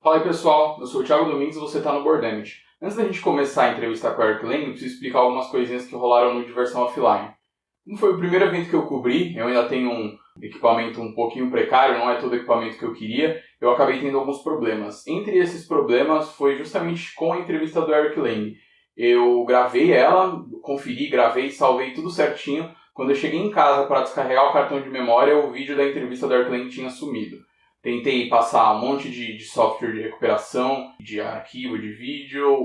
Fala aí pessoal, eu sou o Thiago Domingues e você está no Boardamity. Antes da gente começar a entrevista com a Arcadia, eu preciso explicar algumas coisinhas que rolaram no Diversão Offline. Como foi o primeiro evento que eu cobri, eu ainda tenho um equipamento um pouquinho precário, não é todo o equipamento que eu queria, eu acabei tendo alguns problemas. Entre esses problemas foi justamente com a entrevista do Eric Lang. Eu gravei ela, conferi, gravei, salvei tudo certinho. Quando eu cheguei em casa para descarregar o cartão de memória, o vídeo da entrevista do Eric Lang tinha sumido. Tentei passar um monte de software de recuperação, de arquivo, de vídeo,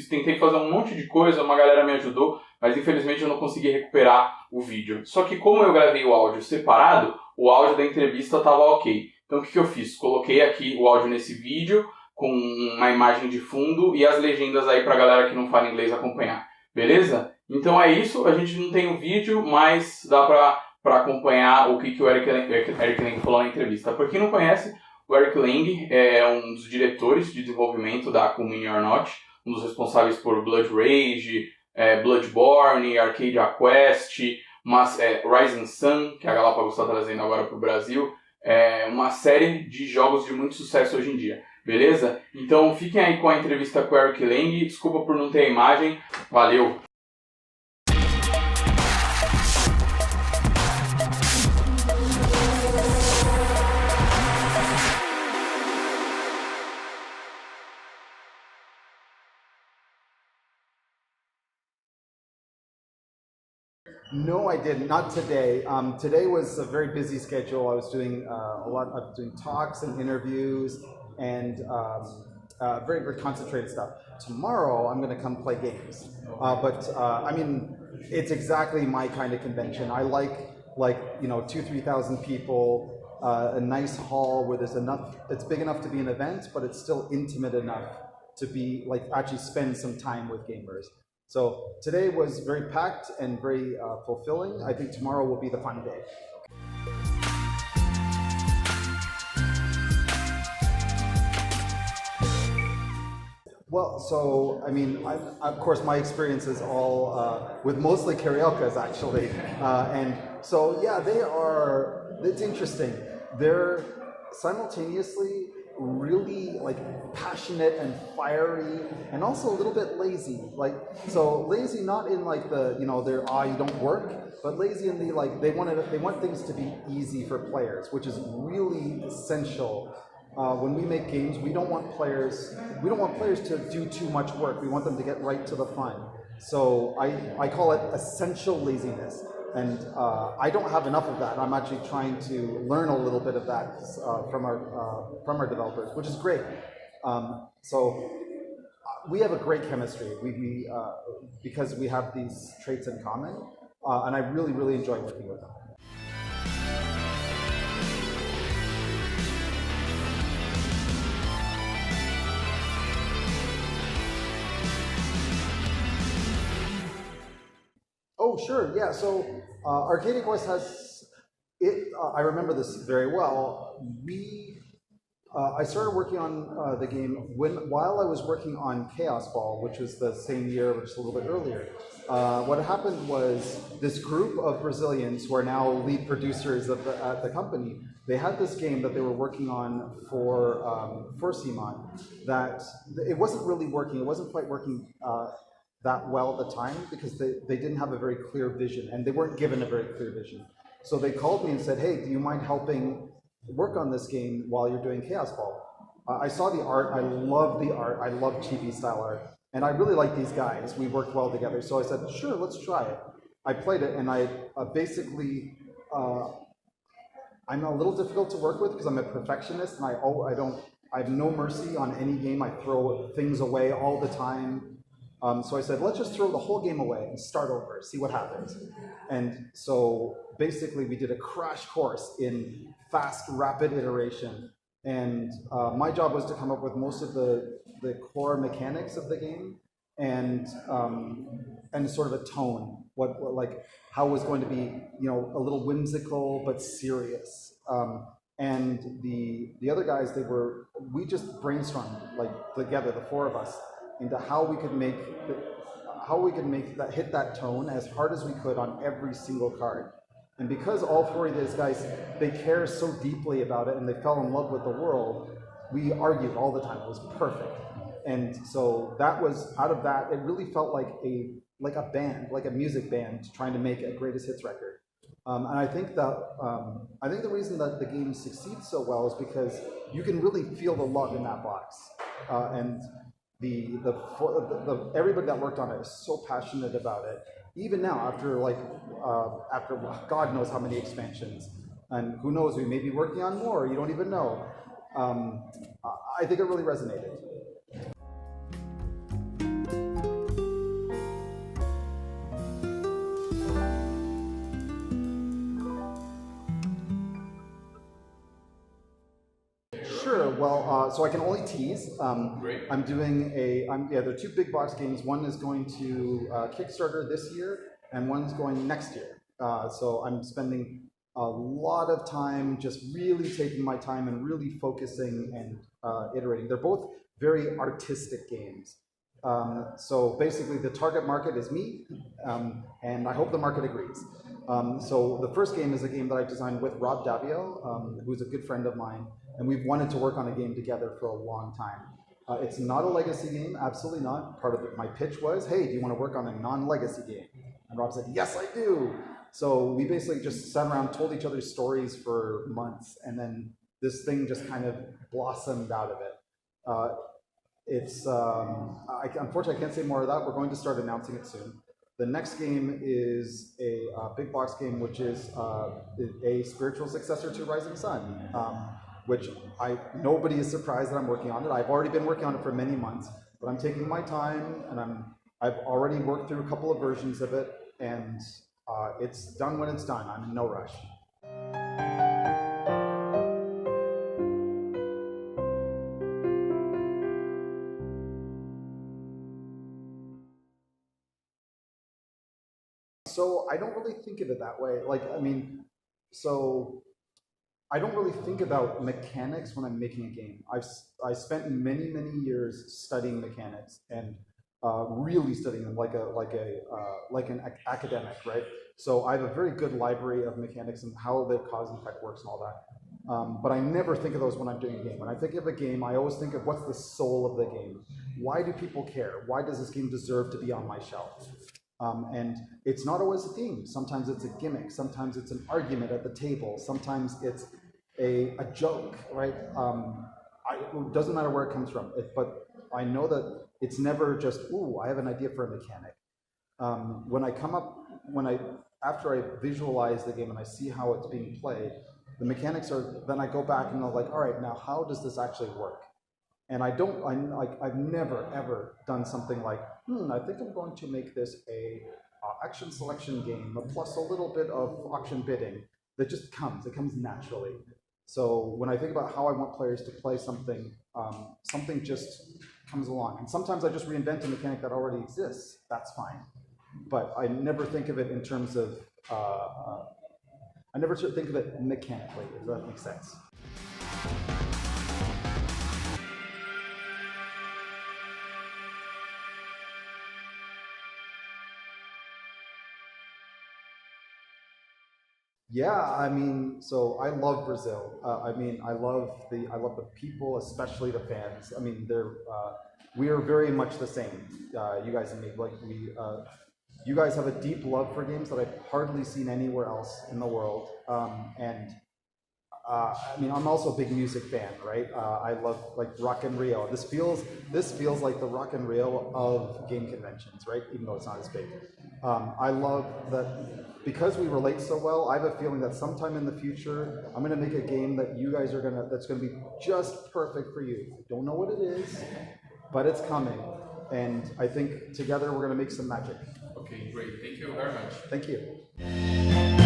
tentei fazer um monte de coisa, uma galera me ajudou, mas infelizmente eu não consegui recuperar o vídeo. Só que como eu gravei o áudio separado, o áudio da entrevista estava ok. Então o que eu fiz? Coloquei aqui o áudio nesse vídeo, com uma imagem de fundo e as legendas aí pra galera que não fala inglês acompanhar. Beleza? Então é isso, a gente não tem o vídeo, mas dá para acompanhar o que o Eric Lang falou na entrevista. Por quem não conhece, o Eric Lang é um dos diretores de desenvolvimento da CMON or Not, um dos responsáveis por Blood Rage, Bloodborne, Arcadia Quest, Rising Sun, que a Galápagos está trazendo agora para o Brasil, uma série de jogos de muito sucesso hoje em dia. Beleza? Então fiquem aí com a entrevista com o Eric Lang, desculpa por não ter a imagem, valeu! No, I didn't. Not today. Today was a very busy schedule. I was doing doing talks and interviews and very, very concentrated stuff. Tomorrow, I'm going to come play games. I mean, it's exactly my kind of convention. I like 2,000-3,000 people, a nice hall where there's enough. It's big enough to be an event, but it's still intimate enough to be actually spend some time with gamers. So today was very packed and very fulfilling. I think tomorrow will be the fun day. Well, so I mean, of course, my experience is all with mostly karaoke's actually, and so yeah, they are. It's interesting. They're simultaneously really passionate and fiery and also a little bit lazy, so lazy not in they're you don't work, but lazy in the they want things to be easy for players, which is really essential. When we make games, we don't want players to do too much work. We want them to get right to the fun. So I call it essential laziness. And I don't have enough of that. I'm actually trying to learn a little bit of that from our developers, which is great. So we have a great chemistry. We because we have these traits in common, and I really, really enjoy working with them. Oh, sure, yeah. So Arcadia Quest has it. I remember this very well. I started working on the game while I was working on Chaos Ball, which was the same year, or just a little bit earlier. What happened was this group of Brazilians who are now lead producers at the company. They had this game that they were working on for CMON that it wasn't really working. It wasn't quite working that well at the time because they didn't have a very clear vision and they weren't given a very clear vision. So they called me and said, hey, do you mind helping work on this game while you're doing Chaos Ball? I saw the art, I love the art, I love chibi style art, and I really like these guys, we worked well together. So I said, sure, let's try it. I played it and I I'm a little difficult to work with because I'm a perfectionist and I have no mercy on any game. I throw things away all the time. So I said, let's just throw the whole game away and start over, see what happens. And so basically we did a crash course in fast, rapid iteration. And my job was to come up with most of the core mechanics of the game and sort of a tone, how it was going to be, a little whimsical but serious. And the other guys, we just brainstormed together, the four of us, into how we could make that hit that tone as hard as we could on every single card. And because all four of these guys, they care so deeply about it and they fell in love with the world, we argued all the time. It was perfect. And so that was, out of that, it really felt like a band, like a music band trying to make a greatest hits record. And I think the reason that the game succeeds so well is because you can really feel the love in that box. And everybody that worked on it is so passionate about it. Even now, after God knows how many expansions, and who knows, we may be working on more, you don't even know. I think it really resonated. Sure. Well, so I can only tease. Great. I'm doing there are 2 big box games. One is going to Kickstarter this year, and one's going next year. So I'm spending a lot of time just really taking my time and really focusing and iterating. They're both very artistic games. So basically the target market is me, and I hope the market agrees. So the first game is a game that I designed with Rob Davio, who's a good friend of mine, and we've wanted to work on a game together for a long time. It's not a legacy game, absolutely not. Part of my pitch was, hey, do you want to work on a non-legacy game? And Rob said, yes, I do. So we basically just sat around, told each other stories for months, and then this thing just kind of blossomed out of it. Unfortunately, I can't say more of that. We're going to start announcing it soon. The next game is a big box game, which is a spiritual successor to Rising Sun, which nobody is surprised that I'm working on it. I've already been working on it for many months, but I'm taking my time, and I've already worked through a couple of versions of it, and it's done when it's done. I'm in no rush. So I don't really think of it that way. I don't really think about mechanics when I'm making a game. I spent many years studying mechanics and really studying them like an academic, right? So I have a very good library of mechanics and how the cause and effect works and all that. But I never think of those when I'm doing a game. When I think of a game, I always think of what's the soul of the game. Why do people care? Why does this game deserve to be on my shelf? And it's not always a theme. Sometimes it's a gimmick. Sometimes it's an argument at the table. Sometimes it's a joke, right? It doesn't matter where it comes from. But I know that it's never just, ooh, I have an idea for a mechanic. After I visualize the game and I see how it's being played, the mechanics then I go back and I'm like, all right, now how does this actually work? And I've never ever done something like, I think I'm going to make this a action selection game, plus a little bit of auction bidding. That just comes, it comes naturally. So when I think about how I want players to play something, something just comes along. And sometimes I just reinvent a mechanic that already exists, that's fine. But I never think of it in terms of, I never think of it mechanically, if that makes sense. Yeah, I mean, so I love Brazil. I love the people, especially the fans. I mean, we are very much the same, you guys and me. You guys have a deep love for games that I've hardly seen anywhere else in the world. I'm also a big music fan, right? I love Rock in Rio. This feels like the Rock in Rio of game conventions, right? Even though it's not as big. I love that because we relate so well. I have a feeling that sometime in the future, I'm going to make a game that you guys that's going to be just perfect for you. I don't know what it is, but it's coming, and I think together we're going to make some magic. Okay, great. Thank you very much. Thank you.